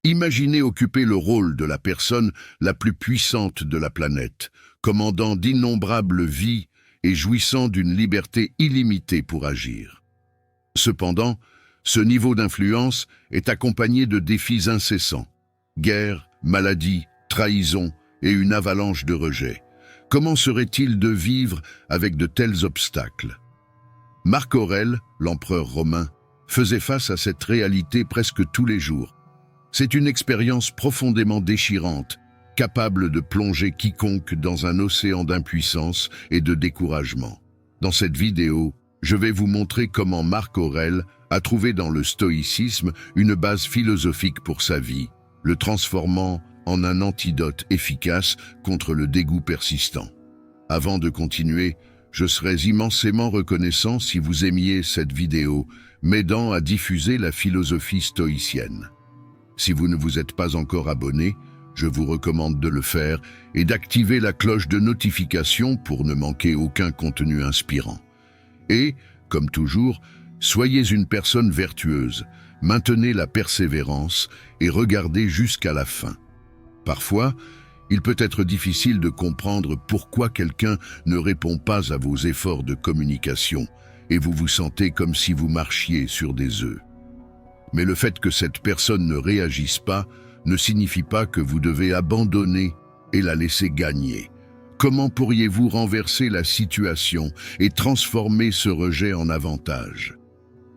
Imaginez occuper le rôle de la personne la plus puissante de la planète, commandant d'innombrables vies et jouissant d'une liberté illimitée pour agir. Cependant, ce niveau d'influence est accompagné de défis incessants. Guerre, maladie, trahison et une avalanche de rejets. Comment serait-il de vivre avec de tels obstacles? Marc Aurèle, l'empereur romain, faisait face à cette réalité presque tous les jours. C'est une expérience profondément déchirante, capable de plonger quiconque dans un océan d'impuissance et de découragement. Dans cette vidéo, je vais vous montrer comment Marc Aurèle a trouvé dans le stoïcisme une base philosophique pour sa vie, le transformant en un antidote efficace contre le dégoût persistant. Avant de continuer, je serais immensément reconnaissant si vous aimiez cette vidéo, m'aidant à diffuser la philosophie stoïcienne. Si vous ne vous êtes pas encore abonné, je vous recommande de le faire et d'activer la cloche de notification pour ne manquer aucun contenu inspirant. Et, comme toujours, soyez une personne vertueuse, maintenez la persévérance et regardez jusqu'à la fin. Parfois, il peut être difficile de comprendre pourquoi quelqu'un ne répond pas à vos efforts de communication et vous vous sentez comme si vous marchiez sur des œufs. Mais le fait que cette personne ne réagisse pas ne signifie pas que vous devez abandonner et la laisser gagner. Comment pourriez-vous renverser la situation et transformer ce rejet en avantage?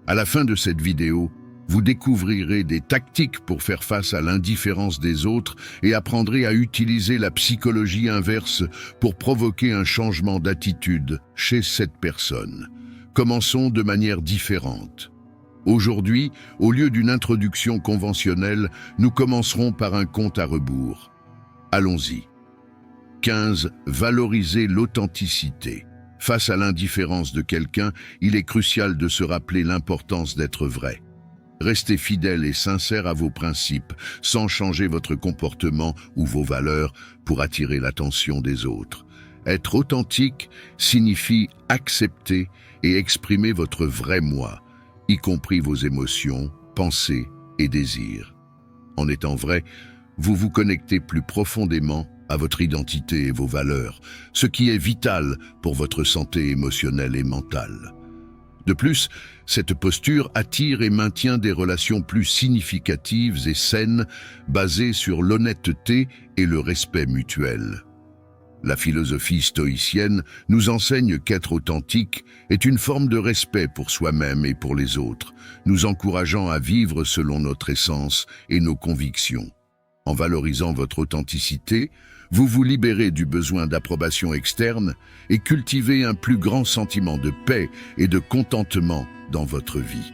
À la fin de cette vidéo, vous découvrirez des tactiques pour faire face à l'indifférence des autres et apprendrez à utiliser la psychologie inverse pour provoquer un changement d'attitude chez cette personne. Commençons de manière différente. Aujourd'hui, au lieu d'une introduction conventionnelle, nous commencerons par un compte à rebours. Allons-y. 15. Valoriser l'authenticité. Face à l'indifférence de quelqu'un, il est crucial de se rappeler l'importance d'être vrai. Restez fidèle et sincère à vos principes, sans changer votre comportement ou vos valeurs pour attirer l'attention des autres. Être authentique signifie accepter et exprimer votre vrai moi, y compris vos émotions, pensées et désirs. En étant vrai, vous vous connectez plus profondément à votre identité et vos valeurs, ce qui est vital pour votre santé émotionnelle et mentale. De plus, cette posture attire et maintient des relations plus significatives et saines, basées sur l'honnêteté et le respect mutuel. La philosophie stoïcienne nous enseigne qu'être authentique est une forme de respect pour soi-même et pour les autres, nous encourageant à vivre selon notre essence et nos convictions. En valorisant votre authenticité, vous vous libérez du besoin d'approbation externe et cultivez un plus grand sentiment de paix et de contentement dans votre vie.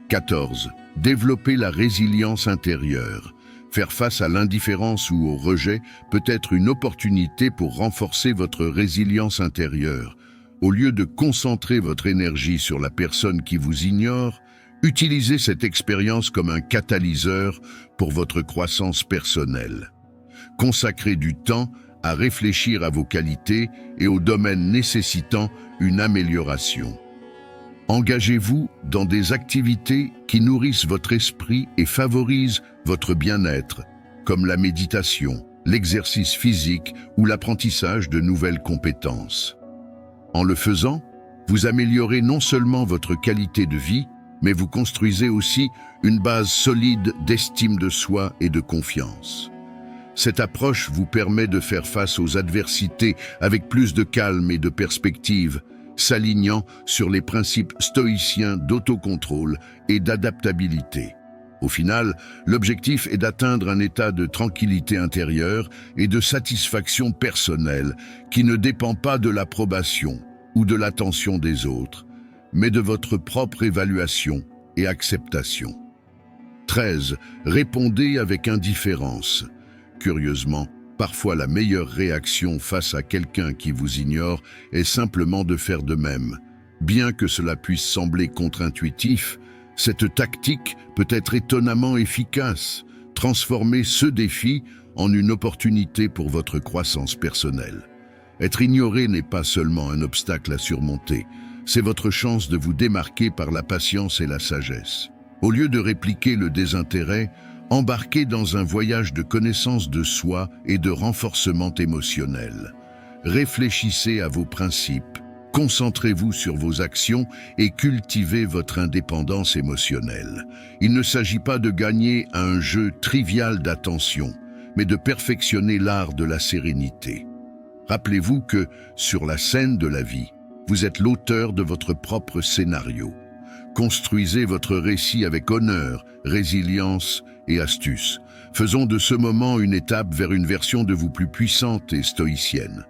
14. Développer la résilience intérieure. Faire face à l'indifférence ou au rejet peut être une opportunité pour renforcer votre résilience intérieure. Au lieu de concentrer votre énergie sur la personne qui vous ignore, utilisez cette expérience comme un catalyseur pour votre croissance personnelle. Consacrez du temps à réfléchir à vos qualités et aux domaines nécessitant une amélioration. Engagez-vous dans des activités qui nourrissent votre esprit et favorisent votre bien-être, comme la méditation, l'exercice physique ou l'apprentissage de nouvelles compétences. En le faisant, vous améliorez non seulement votre qualité de vie, mais vous construisez aussi une base solide d'estime de soi et de confiance. Cette approche vous permet de faire face aux adversités avec plus de calme et de perspective, s'alignant sur les principes stoïciens d'autocontrôle et d'adaptabilité. Au final, l'objectif est d'atteindre un état de tranquillité intérieure et de satisfaction personnelle qui ne dépend pas de l'approbation ou de l'attention des autres, mais de votre propre évaluation et acceptation. 13. Répondez avec indifférence. Curieusement, parfois la meilleure réaction face à quelqu'un qui vous ignore est simplement de faire de même. Bien que cela puisse sembler contre-intuitif, cette tactique peut être étonnamment efficace. Transformez ce défi en une opportunité pour votre croissance personnelle. Être ignoré n'est pas seulement un obstacle à surmonter, c'est votre chance de vous démarquer par la patience et la sagesse. Au lieu de répliquer le désintérêt, embarquez dans un voyage de connaissance de soi et de renforcement émotionnel. Réfléchissez à vos principes, concentrez-vous sur vos actions et cultivez votre indépendance émotionnelle. Il ne s'agit pas de gagner à un jeu trivial d'attention, mais de perfectionner l'art de la sérénité. Rappelez-vous que, sur la scène de la vie, vous êtes l'auteur de votre propre scénario. Construisez votre récit avec honneur, résilience et astuce. Faisons de ce moment une étape vers une version de vous plus puissante et stoïcienne.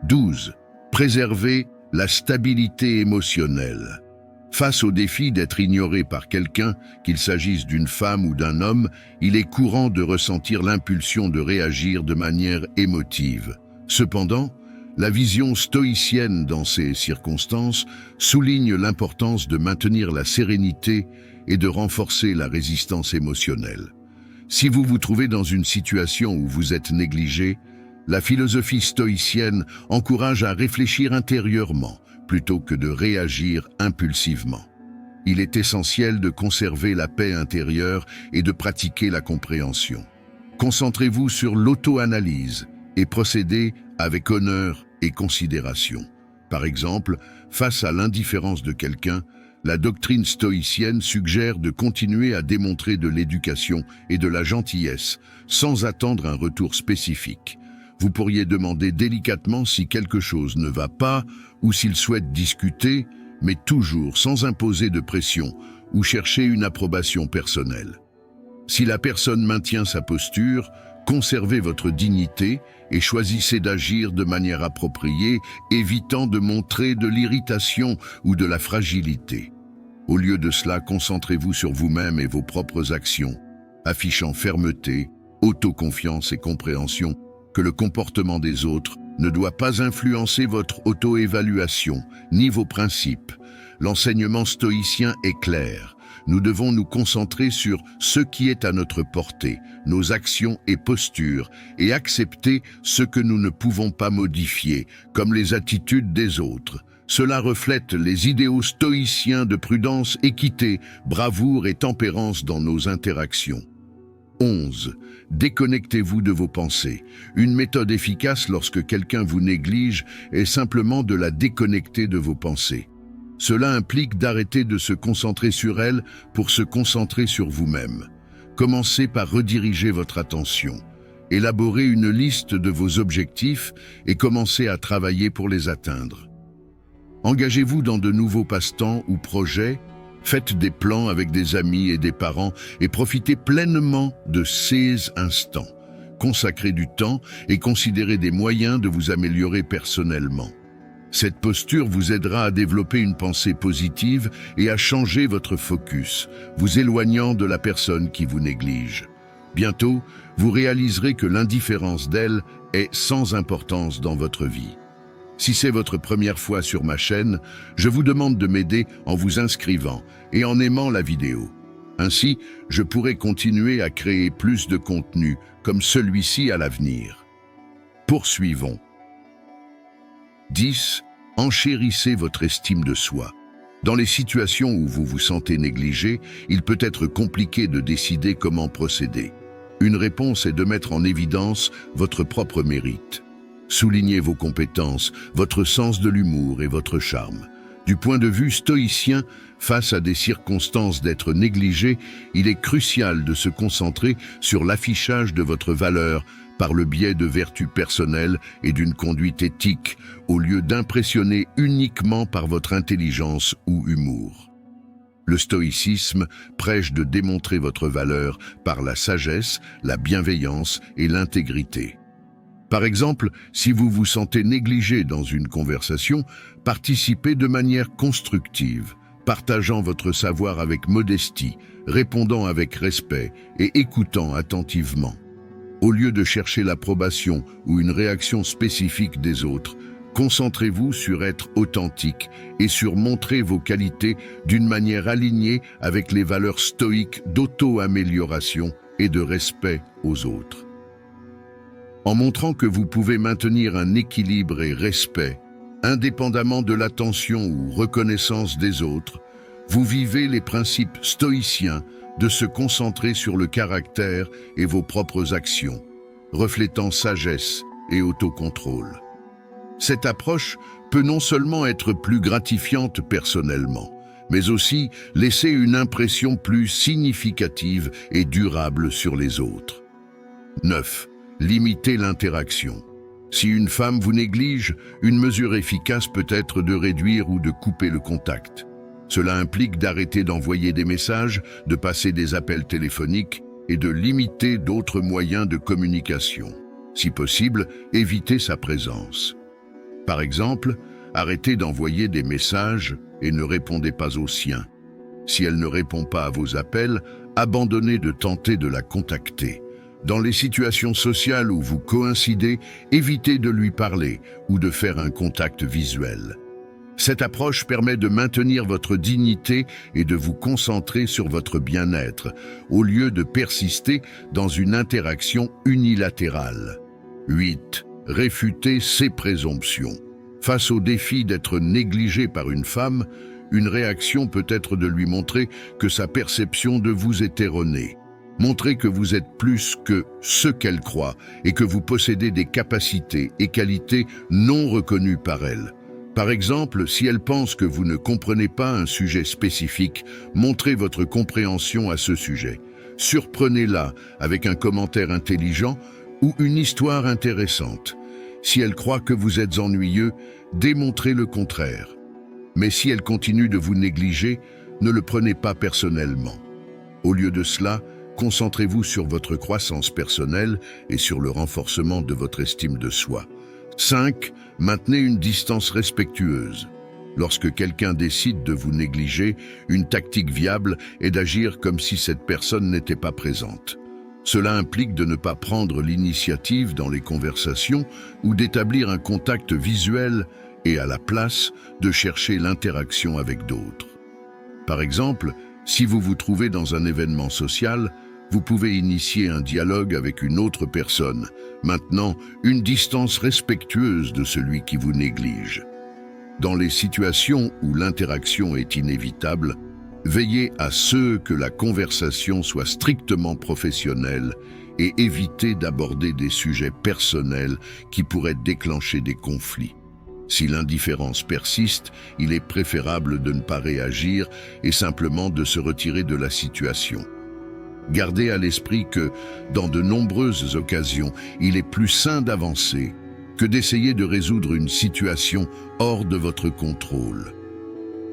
12. Préservez la stabilité émotionnelle. Face au défi d'être ignoré par quelqu'un, qu'il s'agisse d'une femme ou d'un homme, il est courant de ressentir l'impulsion de réagir de manière émotive. Cependant, la vision stoïcienne dans ces circonstances souligne l'importance de maintenir la sérénité et de renforcer la résistance émotionnelle. Si vous vous trouvez dans une situation où vous êtes négligé, la philosophie stoïcienne encourage à réfléchir intérieurement plutôt que de réagir impulsivement. Il est essentiel de conserver la paix intérieure et de pratiquer la compréhension. Concentrez-vous sur l'auto-analyse et procédez avec honneur et considération. Par exemple, face à l'indifférence de quelqu'un, la doctrine stoïcienne suggère de continuer à démontrer de l'éducation et de la gentillesse sans attendre un retour spécifique. Vous pourriez demander délicatement si quelque chose ne va pas ou s'il souhaite discuter, mais toujours sans imposer de pression ou chercher une approbation personnelle. Si la personne maintient sa posture, conservez votre dignité et choisissez d'agir de manière appropriée, évitant de montrer de l'irritation ou de la fragilité. Au lieu de cela, concentrez-vous sur vous-même et vos propres actions, affichant fermeté, autoconfiance et compréhension que le comportement des autres ne doit pas influencer votre auto-évaluation ni vos principes. L'enseignement stoïcien est clair. Nous devons nous concentrer sur ce qui est à notre portée, nos actions et postures, et accepter ce que nous ne pouvons pas modifier, comme les attitudes des autres. Cela reflète les idéaux stoïciens de prudence, équité, bravoure et tempérance dans nos interactions. 11. Déconnectez-vous de vos pensées. Une méthode efficace lorsque quelqu'un vous néglige est simplement de la déconnecter de vos pensées. Cela implique d'arrêter de se concentrer sur elles pour se concentrer sur vous-même. Commencez par rediriger votre attention. Élaborez une liste de vos objectifs et commencez à travailler pour les atteindre. Engagez-vous dans de nouveaux passe-temps ou projets. Faites des plans avec des amis et des parents et profitez pleinement de ces instants. Consacrez du temps et considérez des moyens de vous améliorer personnellement. Cette posture vous aidera à développer une pensée positive et à changer votre focus, vous éloignant de la personne qui vous néglige. Bientôt, vous réaliserez que l'indifférence d'elle est sans importance dans votre vie. Si c'est votre première fois sur ma chaîne, je vous demande de m'aider en vous inscrivant et en aimant la vidéo. Ainsi, je pourrai continuer à créer plus de contenu comme celui-ci à l'avenir. Poursuivons. 10. Enchérissez votre estime de soi. Dans les situations où vous vous sentez négligé, il peut être compliqué de décider comment procéder. Une réponse est de mettre en évidence votre propre mérite. Soulignez vos compétences, votre sens de l'humour et votre charme. Du point de vue stoïcien, face à des circonstances d'être négligé, il est crucial de se concentrer sur l'affichage de votre valeur par le biais de vertus personnelles et d'une conduite éthique, au lieu d'impressionner uniquement par votre intelligence ou humour. Le stoïcisme prêche de démontrer votre valeur par la sagesse, la bienveillance et l'intégrité. Par exemple, si vous vous sentez négligé dans une conversation, participez de manière constructive, partageant votre savoir avec modestie, répondant avec respect et écoutant attentivement. Au lieu de chercher l'approbation ou une réaction spécifique des autres, concentrez-vous sur être authentique et sur montrer vos qualités d'une manière alignée avec les valeurs stoïques d'auto-amélioration et de respect aux autres. En montrant que vous pouvez maintenir un équilibre et respect, indépendamment de l'attention ou reconnaissance des autres, Vous vivez les principes stoïciens de se concentrer sur le caractère et vos propres actions, reflétant sagesse et autocontrôle. Cette approche peut non seulement être plus gratifiante personnellement, mais aussi laisser une impression plus significative et durable sur les autres. 9. Limitez l'interaction. Si une femme vous néglige, une mesure efficace peut être de réduire ou de couper le contact. Cela implique d'arrêter d'envoyer des messages, de passer des appels téléphoniques et de limiter d'autres moyens de communication. Si possible, évitez sa présence. Par exemple, arrêtez d'envoyer des messages et ne répondez pas aux siens. Si elle ne répond pas à vos appels, abandonnez de tenter de la contacter. Dans les situations sociales où vous coïncidez, évitez de lui parler ou de faire un contact visuel. Cette approche permet de maintenir votre dignité et de vous concentrer sur votre bien-être, au lieu de persister dans une interaction unilatérale. 8. Réfutez ses présomptions. Face au défi d'être négligé par une femme, une réaction peut être de lui montrer que sa perception de vous est erronée. Montrez que vous êtes plus que ce qu'elle croit et que vous possédez des capacités et qualités non reconnues par elle. Par exemple, si elle pense que vous ne comprenez pas un sujet spécifique, montrez votre compréhension à ce sujet. Surprenez-la avec un commentaire intelligent ou une histoire intéressante. Si elle croit que vous êtes ennuyeux, démontrez le contraire. Mais si elle continue de vous négliger, ne le prenez pas personnellement. Au lieu de cela, concentrez-vous sur votre croissance personnelle et sur le renforcement de votre estime de soi. 5. Maintenez une distance respectueuse. Lorsque quelqu'un décide de vous négliger, une tactique viable est d'agir comme si cette personne n'était pas présente. Cela implique de ne pas prendre l'initiative dans les conversations ou d'établir un contact visuel et à la place de chercher l'interaction avec d'autres. Par exemple, si vous vous trouvez dans un événement social, vous pouvez initier un dialogue avec une autre personne, maintenant une distance respectueuse de celui qui vous néglige. Dans les situations où l'interaction est inévitable, veillez à ce que la conversation soit strictement professionnelle et évitez d'aborder des sujets personnels qui pourraient déclencher des conflits. Si l'indifférence persiste, il est préférable de ne pas réagir et simplement de se retirer de la situation. Gardez à l'esprit que, dans de nombreuses occasions, il est plus sain d'avancer que d'essayer de résoudre une situation hors de votre contrôle.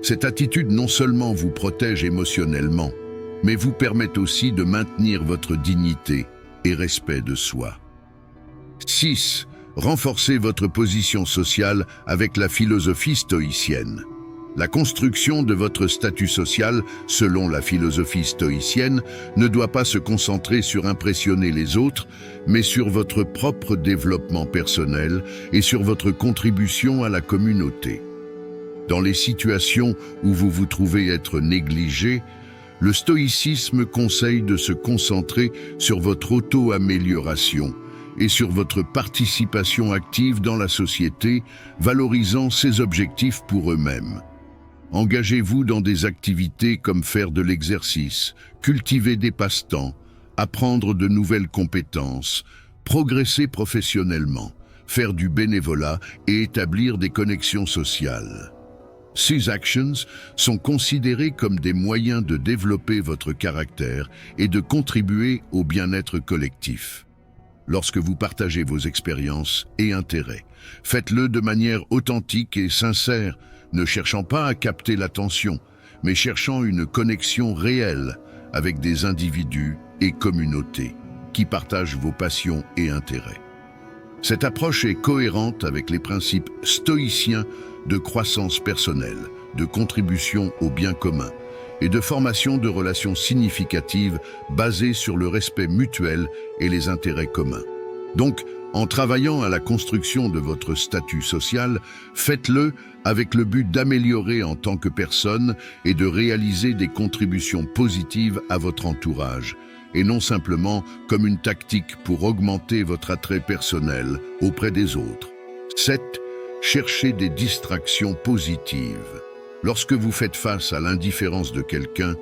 Cette attitude non seulement vous protège émotionnellement, mais vous permet aussi de maintenir votre dignité et respect de soi. 6. Renforcez votre position sociale avec la philosophie stoïcienne. La construction de votre statut social, selon la philosophie stoïcienne, ne doit pas se concentrer sur impressionner les autres, mais sur votre propre développement personnel et sur votre contribution à la communauté. Dans les situations où vous vous trouvez être négligé, le stoïcisme conseille de se concentrer sur votre auto-amélioration et sur votre participation active dans la société, valorisant ses objectifs pour eux-mêmes. Engagez-vous dans des activités comme faire de l'exercice, cultiver des passe-temps, apprendre de nouvelles compétences, progresser professionnellement, faire du bénévolat et établir des connexions sociales. Ces actions sont considérées comme des moyens de développer votre caractère et de contribuer au bien-être collectif. Lorsque vous partagez vos expériences et intérêts, faites-le de manière authentique et sincère, ne cherchant pas à capter l'attention, mais cherchant une connexion réelle avec des individus et communautés qui partagent vos passions et intérêts. Cette approche est cohérente avec les principes stoïciens de croissance personnelle, de contribution au bien commun et de formation de relations significatives basées sur le respect mutuel et les intérêts communs. Donc, en travaillant à la construction de votre statut social, faites-le avec le but d'améliorer en tant que personne et de réaliser des contributions positives à votre entourage, et non simplement comme une tactique pour augmenter votre attrait personnel auprès des autres. 7. Cherchez des distractions positives. Lorsque vous faites face à l'indifférence de quelqu'un,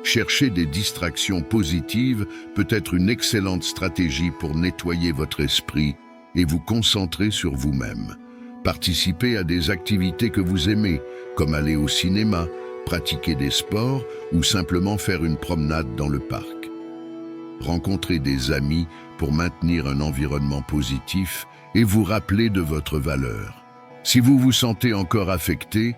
chercher des distractions positives peut être une excellente stratégie pour nettoyer votre esprit et vous concentrer sur vous-même. Participez à des activités que vous aimez, comme aller au cinéma, pratiquer des sports ou simplement faire une promenade dans le parc. Rencontrez des amis pour maintenir un environnement positif et vous rappeler de votre valeur. Si vous vous sentez encore affecté,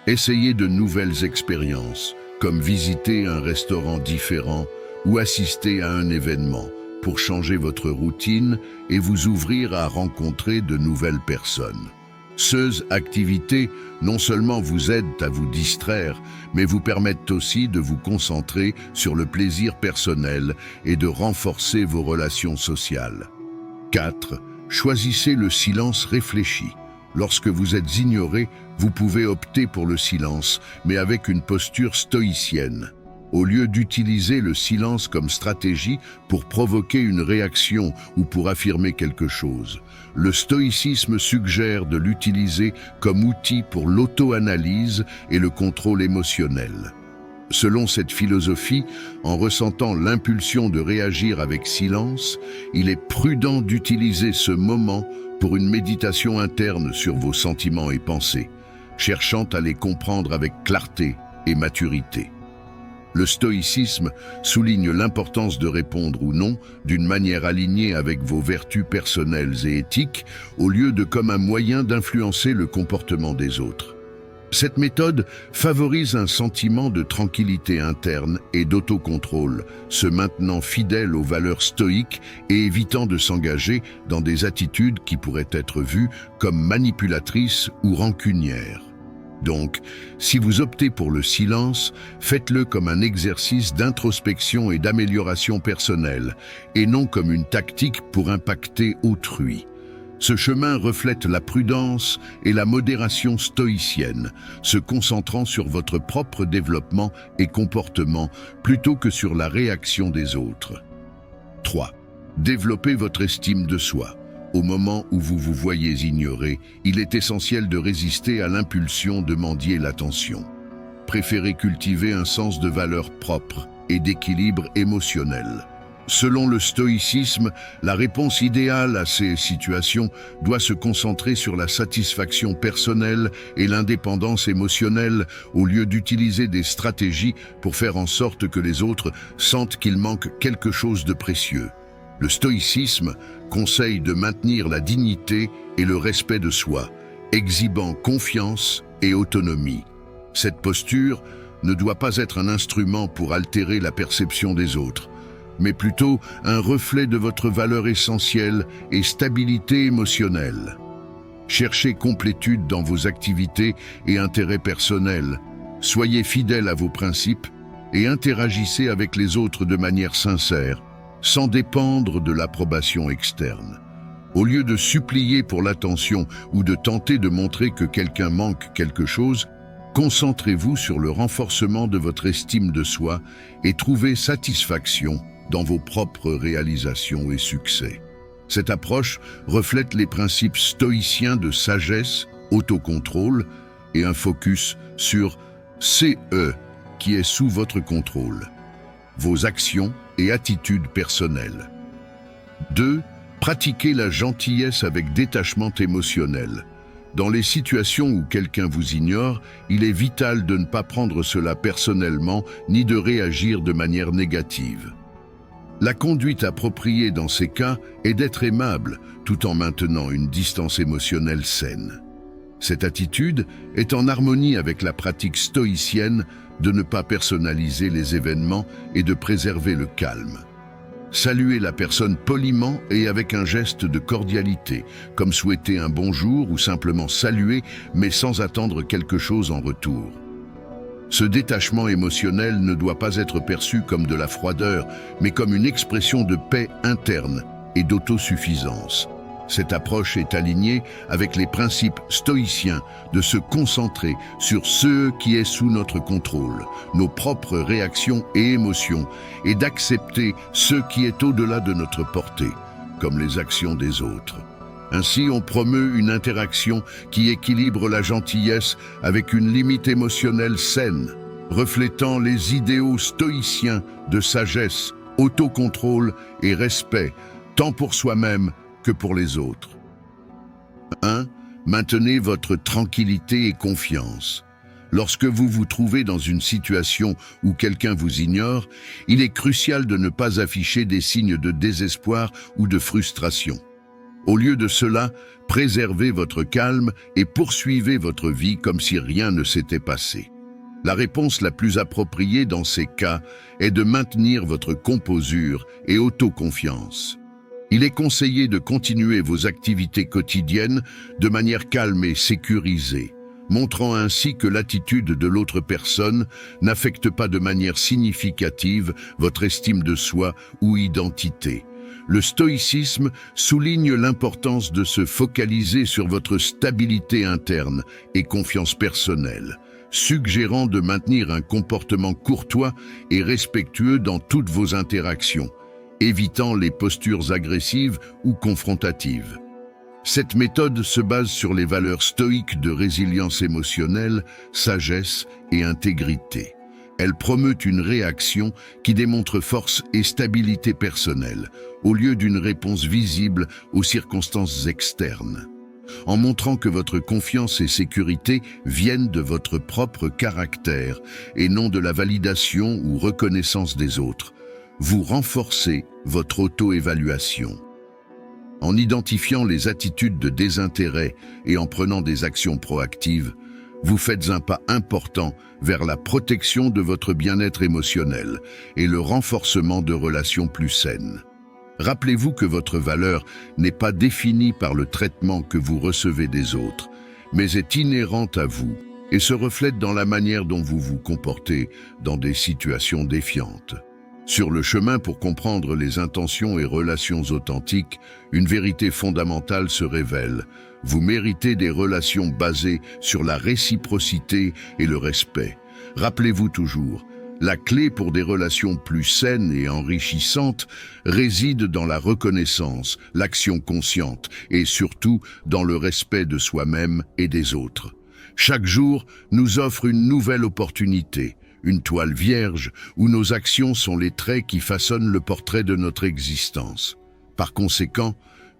essayez de nouvelles expériences, comme visiter un restaurant différent ou assister à un événement pour changer votre routine et vous ouvrir à rencontrer de nouvelles personnes. Ces activités non seulement vous aident à vous distraire, mais vous permettent aussi de vous concentrer sur le plaisir personnel et de renforcer vos relations sociales. 4. Choisissez le silence réfléchi. Lorsque vous êtes ignoré, vous pouvez opter pour le silence, mais avec une posture stoïcienne. Au lieu d'utiliser le silence comme stratégie pour provoquer une réaction ou pour affirmer quelque chose, le stoïcisme suggère de l'utiliser comme outil pour l'auto-analyse et le contrôle émotionnel. Selon cette philosophie, en ressentant l'impulsion de réagir avec silence, il est prudent d'utiliser ce moment pour une méditation interne sur vos sentiments et pensées, cherchant à les comprendre avec clarté et maturité. Le stoïcisme souligne l'importance de répondre ou non d'une manière alignée avec vos vertus personnelles et éthiques, au lieu de comme un moyen d'influencer le comportement des autres. Cette méthode favorise un sentiment de tranquillité interne et d'autocontrôle, se maintenant fidèle aux valeurs stoïques et évitant de s'engager dans des attitudes qui pourraient être vues comme manipulatrices ou rancunières. Donc, si vous optez pour le silence, faites-le comme un exercice d'introspection et d'amélioration personnelle, et non comme une tactique pour impacter autrui. Ce chemin reflète la prudence et la modération stoïcienne, se concentrant sur votre propre développement et comportement plutôt que sur la réaction des autres. 3. Développez votre estime de soi. Au moment où vous vous voyez ignoré, il est essentiel de résister à l'impulsion de mendier l'attention. Préférez cultiver un sens de valeur propre et d'équilibre émotionnel. Selon le stoïcisme, la réponse idéale à ces situations doit se concentrer sur la satisfaction personnelle et l'indépendance émotionnelle au lieu d'utiliser des stratégies pour faire en sorte que les autres sentent qu'il manque quelque chose de précieux. Le stoïcisme conseille de maintenir la dignité et le respect de soi, exhibant confiance et autonomie. Cette posture ne doit pas être un instrument pour altérer la perception des autres, mais plutôt un reflet de votre valeur essentielle et stabilité émotionnelle. Cherchez complétude dans vos activités et intérêts personnels. Soyez fidèle à vos principes et interagissez avec les autres de manière sincère, sans dépendre de l'approbation externe. Au lieu de supplier pour l'attention ou de tenter de montrer que quelqu'un manque quelque chose, concentrez-vous sur le renforcement de votre estime de soi et trouvez satisfaction dans vos propres réalisations et succès. Cette approche reflète les principes stoïciens de sagesse, autocontrôle et un focus sur CE qui est sous votre contrôle, vos actions et attitudes personnelles. 2. Pratiquez la gentillesse avec détachement émotionnel. Dans les situations où quelqu'un vous ignore, il est vital de ne pas prendre cela personnellement ni de réagir de manière négative. La conduite appropriée dans ces cas est d'être aimable tout en maintenant une distance émotionnelle saine. Cette attitude est en harmonie avec la pratique stoïcienne de ne pas personnaliser les événements et de préserver le calme. Saluez la personne poliment et avec un geste de cordialité, comme souhaiter un bonjour ou simplement saluer, mais sans attendre quelque chose en retour. Ce détachement émotionnel ne doit pas être perçu comme de la froideur, mais comme une expression de paix interne et d'autosuffisance. Cette approche est alignée avec les principes stoïciens de se concentrer sur ce qui est sous notre contrôle, nos propres réactions et émotions, et d'accepter ce qui est au-delà de notre portée, comme les actions des autres. Ainsi, on promeut une interaction qui équilibre la gentillesse avec une limite émotionnelle saine, reflétant les idéaux stoïciens de sagesse, autocontrôle et respect, tant pour soi-même que pour les autres. 1. Maintenez votre tranquillité et confiance. Lorsque vous vous trouvez dans une situation où quelqu'un vous ignore, il est crucial de ne pas afficher des signes de désespoir ou de frustration. Au lieu de cela, préservez votre calme et poursuivez votre vie comme si rien ne s'était passé. La réponse la plus appropriée dans ces cas est de maintenir votre composure et autoconfiance. Il est conseillé de continuer vos activités quotidiennes de manière calme et sécurisée, montrant ainsi que l'attitude de l'autre personne n'affecte pas de manière significative votre estime de soi ou identité. Le stoïcisme souligne l'importance de se focaliser sur votre stabilité interne et confiance personnelle, suggérant de maintenir un comportement courtois et respectueux dans toutes vos interactions, évitant les postures agressives ou confrontatives. Cette méthode se base sur les valeurs stoïques de résilience émotionnelle, sagesse et intégrité. Elle promeut une réaction qui démontre force et stabilité personnelle, au lieu d'une réponse visible aux circonstances externes. En montrant que votre confiance et sécurité viennent de votre propre caractère et non de la validation ou reconnaissance des autres, vous renforcez votre auto-évaluation. En identifiant les attitudes de désintérêt et en prenant des actions proactives, vous faites un pas important vers la protection de votre bien-être émotionnel et le renforcement de relations plus saines. Rappelez-vous que votre valeur n'est pas définie par le traitement que vous recevez des autres, mais est inhérente à vous et se reflète dans la manière dont vous vous comportez dans des situations défiantes. Sur le chemin pour comprendre les intentions et relations authentiques, une vérité fondamentale se révèle. Vous méritez des relations basées sur la réciprocité et le respect. Rappelez-vous toujours, la clé pour des relations plus saines et enrichissantes réside dans la reconnaissance, l'action consciente et surtout dans le respect de soi-même et des autres. Chaque jour nous offre une nouvelle opportunité, une toile vierge où nos actions sont les traits qui façonnent le portrait de notre existence. Par conséquent,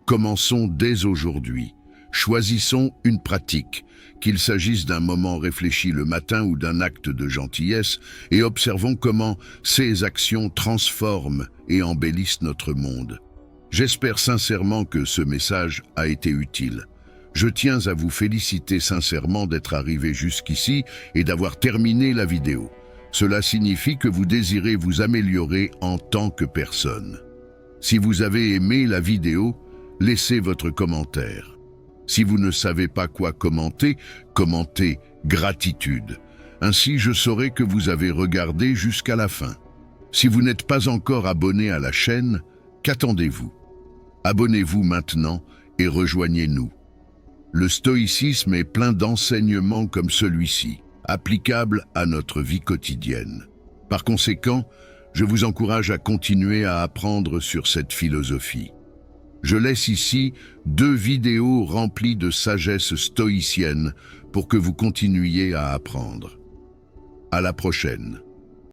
commençons dès aujourd'hui. Choisissons une pratique, qu'il s'agisse d'un moment réfléchi le matin ou d'un acte de gentillesse, et observons comment ces actions transforment et embellissent notre monde. J'espère sincèrement que ce message a été utile. Je tiens à vous féliciter sincèrement d'être arrivé jusqu'ici et d'avoir terminé la vidéo. Cela signifie que vous désirez vous améliorer en tant que personne. Si vous avez aimé la vidéo, laissez votre commentaire. Si vous ne savez pas quoi commenter, commentez « Gratitude ». Ainsi, je saurai que vous avez regardé jusqu'à la fin. Si vous n'êtes pas encore abonné à la chaîne, qu'attendez-vous? Abonnez-vous maintenant et rejoignez-nous. Le stoïcisme est plein d'enseignements comme celui-ci, applicables à notre vie quotidienne. Par conséquent, je vous encourage à continuer à apprendre sur cette philosophie. Je laisse ici 2 vidéos remplies de sagesse stoïcienne pour que vous continuiez à apprendre. À la prochaine.